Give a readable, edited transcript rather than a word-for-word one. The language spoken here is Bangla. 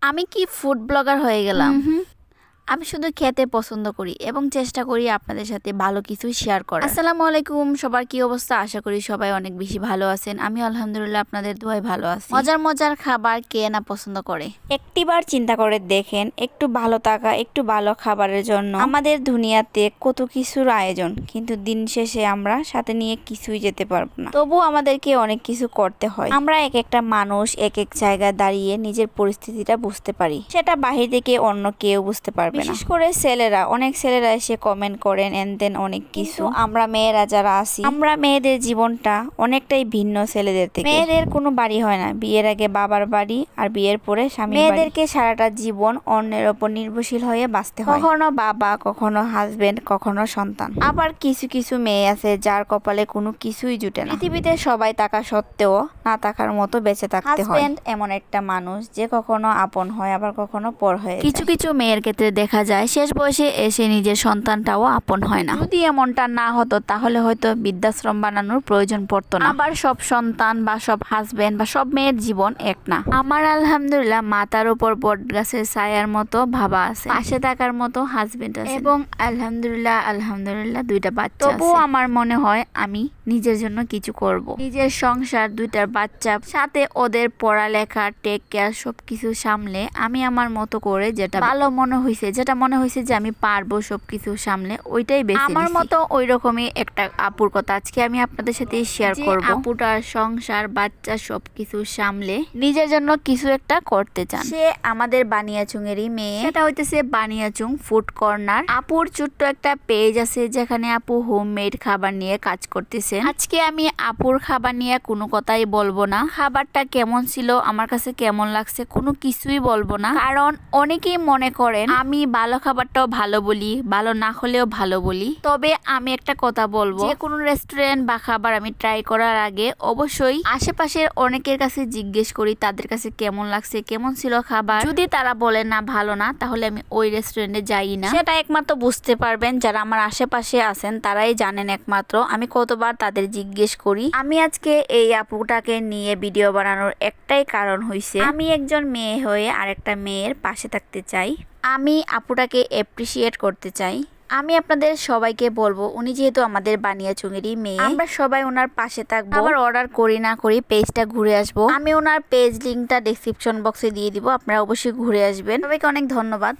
আমি কি ফুড ব্লগার হয়ে গেলাম? আমি শুধু খেতে পছন্দ করি এবং চেষ্টা করি আপনাদের সাথে ভালো কিছু শেয়ার করার। আসসালামু আলাইকুম, সবার কি অবস্থা? আশা করি সবাই অনেক বেশি ভালো আছেন। আমি আলহামদুলিল্লাহ আপনাদের দোয়ায় ভালো আছি। মজার মজার খাবার কে না পছন্দ করে? একটিবার চিন্তা করে দেখেন, একটু ভালো থাকা, একটু ভালো খাবারের জন্য আমাদের দুনিয়াতে কত কিছুর আয়োজন, কিন্তু দিন শেষে আমরা সাথে নিয়ে কিছুই যেতে পারবো না। তবু আমাদেরকে অনেক কিছু করতে হয়। আমরা এক একটা মানুষ এক এক জায়গায় দাঁড়িয়ে নিজের পরিস্থিতিটা বুঝতে পারি, সেটা বাহির থেকে অন্য কেউ বুঝতে পারবে। বিশেষ করে ছেলেরা, অনেক ছেলেরা এসে কমেন্ট করেন এন অনেক কিছু। আমরা মেয়েরা যারা আছি, আমরা মেয়েদের জীবনটা অনেকটাই ভিন্ন ছেলেদের থেকে। মেয়েদের কোনো বাড়ি হয় না, বিয়ের আগে বাবার বাড়ি আর বিয়ের পরে স্বামী। মেয়েদেরকে সারাটা জীবন অন্যের ওপর নির্ভরশীল হয়ে বাঁচতে হয়, কখনো বাবা, কখনো হাজবেন্ড, কখনো সন্তান। আবার কিছু কিছু মেয়ে আছে যার কপালে কোনো কিছুই জুটে না। পৃথিবীতে সবাই থাকা সত্ত্বেও না থাকার মতো বেঁচে থাকতে হয়। হাজবেন্ড এমন একটা মানুষ যে কখনো আপন হয় আবার কখনো পর হয়। কিছু কিছু মেয়ের ক্ষেত্রে দেখা যায় শেষ বয়সে এসে নিজের সন্তানটাও আপন হয় না। যদি এমনটা না হতো তাহলে হয়তো বৃদ্ধাশ্রম বানানোর প্রয়োজন পড়তো না। আবার সব সন্তান বা সব হাজবেন্ড বা সব মেয়ের জীবন এক না। আমার আলহামদুলিল্লাহ মাথার উপর বট গাছের ছায়ার মতো বাবা আছে, পাশে থাকার মতো হাজবেন্ড আছে এবং আলহামদুলিল্লাহ দুইটা বাচ্চা আছে। তবুও আমার মনে হয় আমি নিজের জন্য কিছু করব। নিজের সংসার, দুইটার বাচ্চা, সাথে ওদের পড়ালেখা, টেক কেয়ার সবকিছু সামলে আমি আমার মতো করে যেটা ভালো মনে হয়েছে, যেটা মনে হয়েছে যে আমি পারবো সবকিছু সামলে, ওইটাই বেশি। আমার মতো ওই রকমই একটা আপুর কথা আজকে আমি আপনাদের সাথে শেয়ার করব। আপুটার সংসার, বাচ্চা সবকিছু সামলে নিজের জন্য কিছু একটা করতে চান। সে আমাদের বানিয়াচুঙেরই মেয়ে, সেটা হইতেছে বানিয়াচুং ফুড কর্নার। আপুর ছোট্ট একটা পেজ আছে যেখানে আপু হোমমেড খাবার নিয়ে কাজ করতেছে। আজকে আমি আপুর খাবার নিয়ে কোনো কথাই বলবো না। খাবারটা কেমন ছিল, আমার কাছে কেমন লাগছে, কোনো কিছুই বলবো না, কারণ অনেকেই মনে করেন আমি ভালো খাবারটাও ভালো বলি, ভালো না হলেও ভালো বলি। তবে আমি একটা কথা বলবো, যে কোনো রেস্টুরেন্ট বা খাবার আমি ট্রাই করার আগে অবশ্যই আশেপাশের অনেকের কাছে জিজ্ঞেস করি তাদের কাছে কেমন লাগছে, কেমন ছিল খাবার। যদি তারা বলে না ভালো না, তাহলে আমি ওই রেস্টুরেন্টে যাই না। সেটা একমাত্র বুঝতে পারবেন যারা আমার আশেপাশে আছেন, তারাই জানেন একমাত্র আমি কতবার তাদের জিজ্ঞেস করি। আমি আজকে এই আপুটাকে নিয়ে ভিডিও বানানোর একটাই কারণ হইছে, আমি একজন মেয়ে হয়ে আরেকটা মেয়ের পাশে থাকতে চাই। আমি আপুটাকে অ্যাপ্রিসিয়েট করতে চাই। আমি আপনাদের সবাইকে বলবো, উনি যেহেতু আমাদের বানিয়াচুঙেরই মেয়ে, আমরা সবাই ওনার পাশে থাকবো। আবার অর্ডার করি না করি পেজটা ঘুরে আসবো। আমি ওনার পেজ লিঙ্কটা ডেসক্রিপশন বক্সে দিয়ে দিব, আপনারা অবশ্যই ঘুরে আসবেন। সবাইকে অনেক ধন্যবাদ।